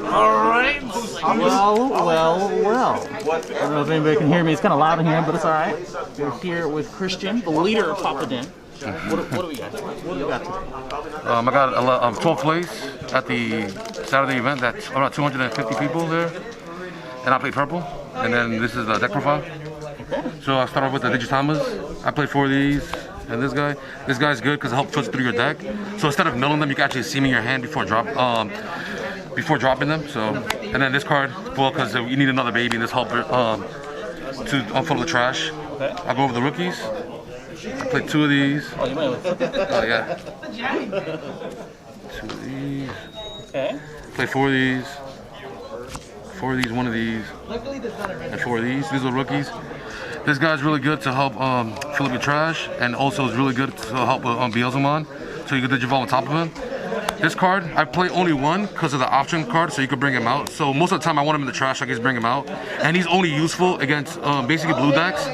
Alright. Well. I don't know if anybody can hear me. It's kind of loud in here, but it's alright. We're here with Christian, the leader of Papa Den. What do we got? What do we got today? I got 12th place at the Saturday event. That's about 250 people there. And I played purple. And then this is the deck profile. Okay. So I started with the Tamers. I played 4 of these. And this guy's good because it helps filter through your deck. So instead of milling them, you can actually see me in your hand before dropping them. So, and then this card, well, because you need another baby, and this helps to unfold the trash. Okay. I go over the rookies. I played 2 of these. Oh, you went with it. Oh yeah. 2 of these. Okay. Play 4 of these. 4 of these, 1 of these, and 4 of these. These are rookies. This guy's really good to help fill up your trash, and also is really good to help with Beelzemon, so you can Digivolve on top of him. This card, I play only 1 because of the option card, so you can bring him out. So most of the time I want him in the trash, I just bring him out. And he's only useful against basically blue decks,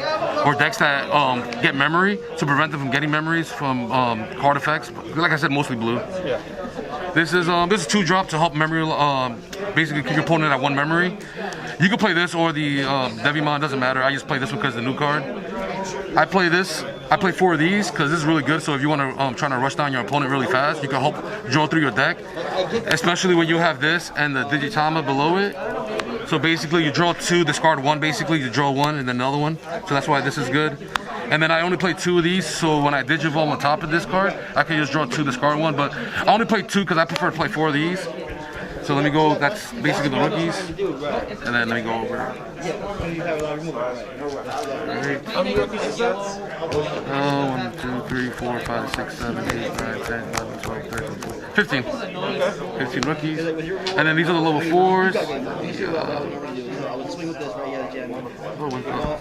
or decks that get memory, to prevent them from getting memories from card effects. Like I said, mostly blue. Yeah. This is 2-drop to help memory, basically keep your opponent at 1 memory. You can play this or the Digimon, doesn't matter. I just play this one because it's the new card. I play this. I play 4 of these because this is really good. So if you want to try to rush down your opponent really fast, you can help draw through your deck. Especially when you have this and the Digitama below it. So basically you draw 2, discard 1. Basically you draw 1 and then another one. So that's why this is good. And then I only play 2 of these, so when I Digivolve on top of this card, I can just draw 2, discard 1. But I only play 2 because I prefer to play 4 of these. So let me go, that's basically the rookies. And then let me go over. Alright. How many rookies is that? 1, 2, 3, 4, 5, 6, 7, 8, 9, 10, 11, 12, 13, 14, 15. 15 rookies. And then these are the level 4s.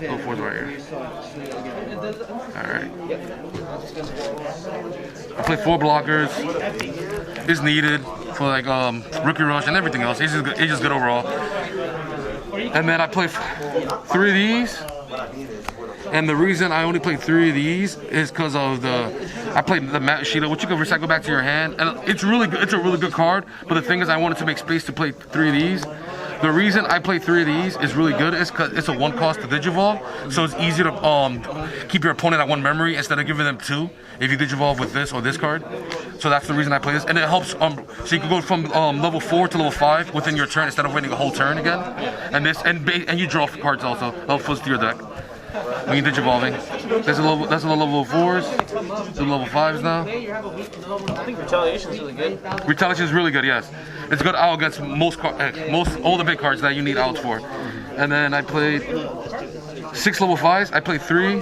Level 4s right here. Alright. I play 4 blockers. It's needed for like rookie rush and everything else. It's just good overall. And then I play 3 of these. And the reason I only play 3 of these is because of I played the Matt Sheeta, which you can recycle back to your hand. And it's really good. It's a really good card. But the thing is, I wanted to make space to play 3 of these. The reason I play 3 of these is really good is because it's a 1 cost to Digivolve, so it's easier to keep your opponent at 1 memory instead of giving them 2 if you Digivolve with this or this card. So that's the reason I play this, and it helps. So you can go from level 4 to level 5 within your turn instead of waiting a whole turn again. And you draw cards also. Help fills through your deck when you're Digivolving. That's a level 4s. The level 5s now. I think Retaliation is really good. Retaliation is really good, yes. It's good out against all the big cards that you need outs for. And then I played 6 level 5s. I played 3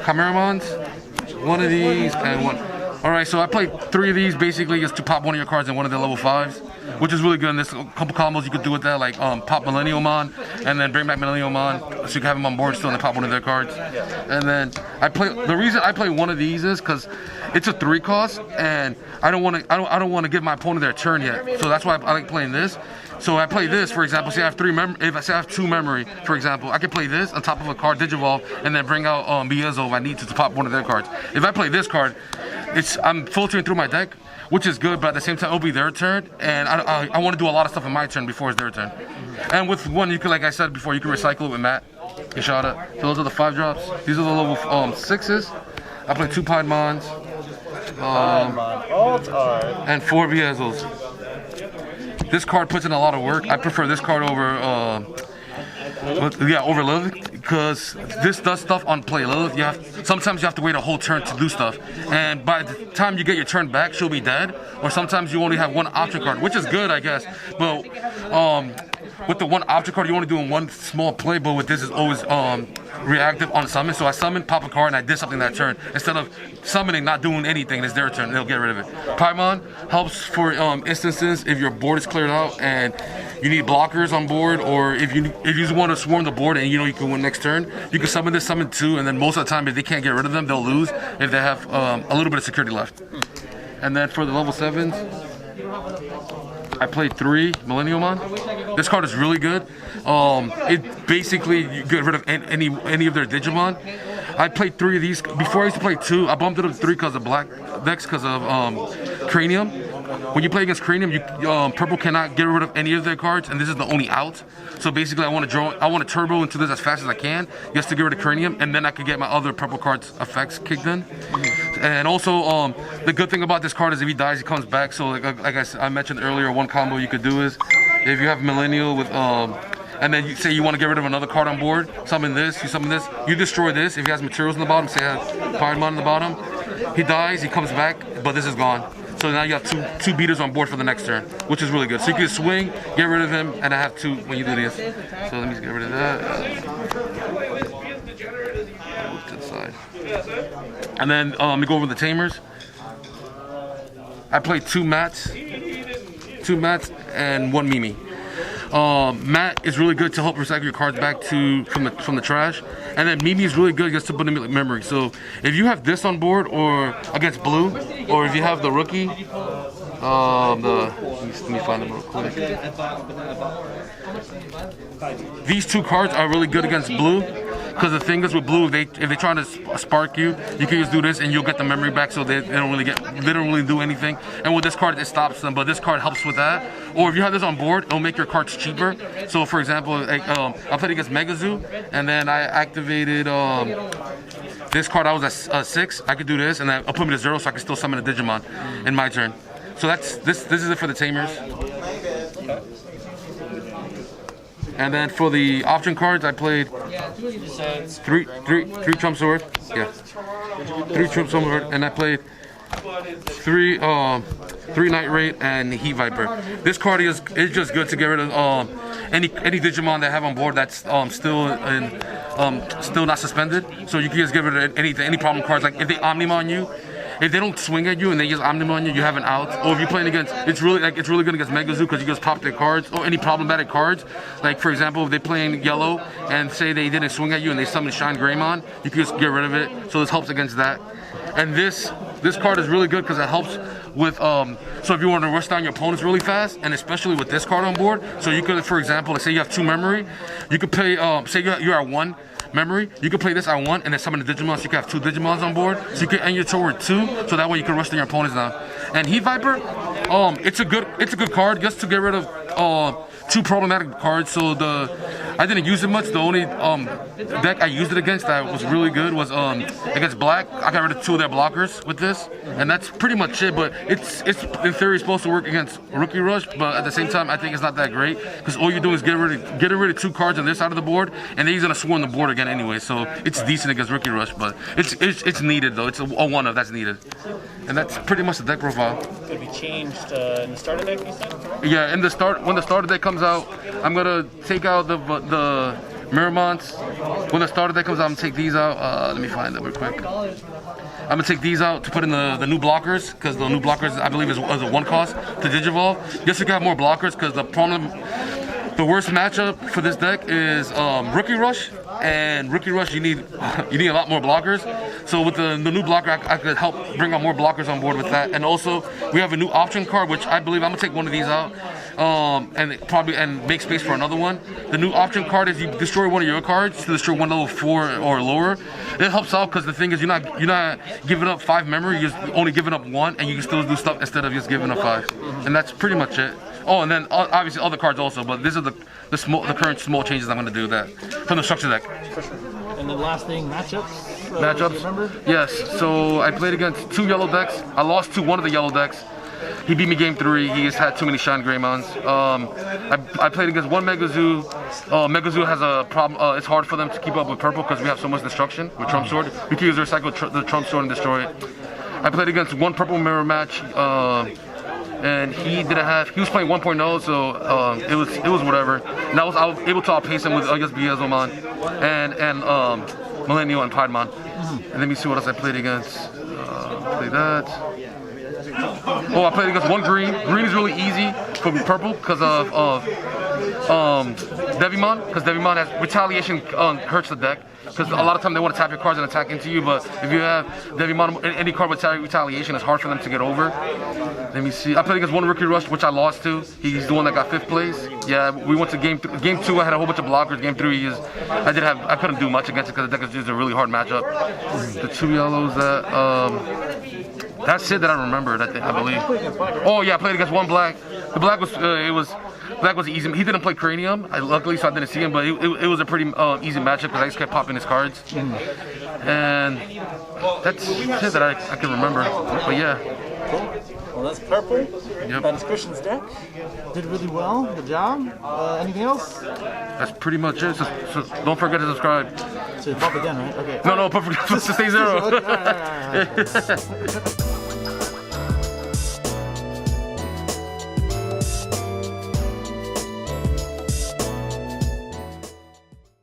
Chimeramons, 1 of these, and 1. Alright, so I played 3 of these basically just to pop 1 of your cards in one of the level 5s, which is really good. And there's a couple combos you could do with that, like pop Millenniumon and then bring back Millenniumon so you can have them on board still and then pop 1 of their cards. And then the reason I play 1 of these is because it's a 3 cost and I don't want to give my opponent their turn yet. So that's why I like playing this. So I play this, for example, say I have if I say I have 2 memory, for example, I can play this on top of a card Digivolve and then bring out Beelzemon if I need to pop 1 of their cards. If I play this card, I'm filtering through my deck, which is good, but at the same time it'll be their turn, and I want to do a lot of stuff in my turn before it's their turn. And with 1, you can, like I said before, you can recycle it with Matt. Ishada. So those are the 5 drops. These are the level 6s. I play 2 Piedmons. And 4 Beelzels. This card puts in a lot of work. I prefer this card over over Lilith, because this does stuff on play. Lilith, sometimes you have to wait a whole turn to do stuff, and by the time you get your turn back, she'll be dead. Or sometimes you only have 1 option card, which is good, I guess. But with the 1 option card, you only doing 1 small play. But with this, is always reactive on summon. So I summon, pop a card, and I did something that turn. Instead of summoning, not doing anything, it's their turn. They'll get rid of it. Paimon helps for instances if your board is cleared out and you need blockers on board, or if you just want to swarm the board and you know you can win next turn, you can summon this, summon 2, and then most of the time if they can't get rid of them, they'll lose if they have a little bit of security left. And then for the level 7s, I played 3 Millenniumon. This card is really good. It basically, you get rid of any of their Digimon. I played 3 of these. Before I used to play 2. I bumped it up to 3 because of black decks, because of Cranium. when you play against Cranium, purple cannot get rid of any of their cards, and this is the only out. So basically, I want to turbo into this as fast as I can, just to get rid of Cranium, and then I can get my other purple card's effects kicked in. And also, the good thing about this card is if he dies, he comes back. So like I mentioned earlier, one combo you could do is if you have Millennial with and then you say you want to get rid of another card on board, summon this, you destroy this. If he has materials in the bottom, say he has Piedmon in the bottom, he dies, he comes back, but this is gone. So now you have two beaters on board for the next turn, which is really good. So you can swing, get rid of him, and I have two when you do this. So let me just get rid of that. Move to the side. And then let me go over the Tamers. I played two mats and one Mimi. Matt is really good to help recycle your cards back from the trash, and then Mimi is really good just to put in memory. So if you have this on board or against blue, or if you have the rookie, let me find them real quick. These two cards are really good against blue. Because the thing is with blue, if they try to spark you, you can just do this and you'll get the memory back, so they don't really do anything. And with this card, it stops them, but this card helps with that. Or if you have this on board, it'll make your cards cheaper. So for example, I played against Megazoo, and then I activated this card. I was at 6. I could do this, and then I'll put me to 0, so I can still summon a Digimon in my turn. So this is it for the Tamers. And then for the option cards, I played three Trump Sword. Yeah, 3 Trump Sword, and I played three Night Raid and Heat Viper. This card is just good to get rid of any Digimon that I have on board that's still not suspended. So you can just get rid of any problem cards. Like if they Omnimon you. If they don't swing at you and they just Omnimon you, you have an out. Or if you're playing against, it's really good against Megazoo because you just pop their cards or any problematic cards. Like for example, if they're playing yellow and say they didn't swing at you and they summon Shine Greymon, you can just get rid of it. So this helps against that. And this card is really good because it helps with so if you want to rush down your opponents really fast, and especially with this card on board, so you could, for example, let's say you have 2 memory, you could play say you're at 1 memory, you can play this at 1 and then summon the Digimon, so you can have 2 Digimons on board, so you can end your turn with 2, so that way you can rush down your opponents down. And Heat Viper, it's a good card just to get rid of 2 problematic cards. So I didn't use it much. The only deck I used it against that was really good was against Black. I got rid of 2 of their blockers with this, and that's pretty much it. But it's in theory supposed to work against Rookie Rush, but at the same time I think it's not that great because all you're doing is getting rid of 2 cards on this side of the board, and then he's gonna swarm the board again anyway. So it's decent against Rookie Rush, but it's needed though. It's a 1-of that's needed, and that's pretty much the deck profile. Could be changed in the starter deck, you said? Yeah, when the starter deck comes out, I'm gonna take out the Miramons. When the starter deck comes out, I'm gonna take these out. Let me find them real quick. I'm gonna take these out to put in the new blockers, because the new blockers I believe is a 1 cost to Digivolve. Just so you can have more blockers, because the worst matchup for this deck is Rookie Rush, and Rookie Rush you need a lot more blockers. So with the new blocker, I could help bring on more blockers on board with that. And also we have a new option card, which I believe I'm gonna take one of these out and make space for another one. The new option card is you destroy one of your cards to destroy one level 4 or lower. It helps out because the thing is you're not giving up 5 memory, you're only giving up 1, and you can still do stuff instead of just giving up 5. And that's pretty much it. Oh, and then obviously other cards also, but these are the current small changes I'm going to do that from the structure deck. And the last thing, matchups. Matchups? Remember? Yes. So I played against 2 yellow decks. I lost to one of the yellow decks. He beat me game 3. He just had too many Shine Greymons. I played against 1 Megazoo. Megazoo has a problem. It's hard for them to keep up with purple because we have so much destruction with Trump Sword. We can use recycle the Trump Sword and destroy it. I played against 1 purple mirror match. And he was playing 1.0, so it was whatever. And I was able to outpace him with I guess Beelzemon and Millennial and Piedmon. And let me see what else I played against. Play that. Oh, I played against 1 green. Green is really easy for purple because of Devimon, because Devimon has retaliation, hurts the deck. Because a lot of time they want to tap your cards and attack into you, but if you have Devimon, any card with retaliation, it's hard for them to get over. Let me see. I played against 1 Rookie Rush, which I lost to. He's the one that got 5th place. Yeah, we went to game 2. I had a whole bunch of blockers. Game 3, I couldn't do much against it because the deck is just a really hard matchup. The 2 yellows that That's it that I remember. I believe. Oh yeah, I played against one black. The black was black was easy. He didn't play Cranium. Luckily, so I didn't see him. But it was a pretty easy matchup because I just kept popping his cards. And that's it that I can remember. But yeah. Cool. Well, that's purple. Yep. That's Christian's deck. Did really well. Good job. Anything else? That's pretty much it. So don't forget to subscribe. To Papa Den, right? Okay. No, don't forget to stay zero. Okay, all right.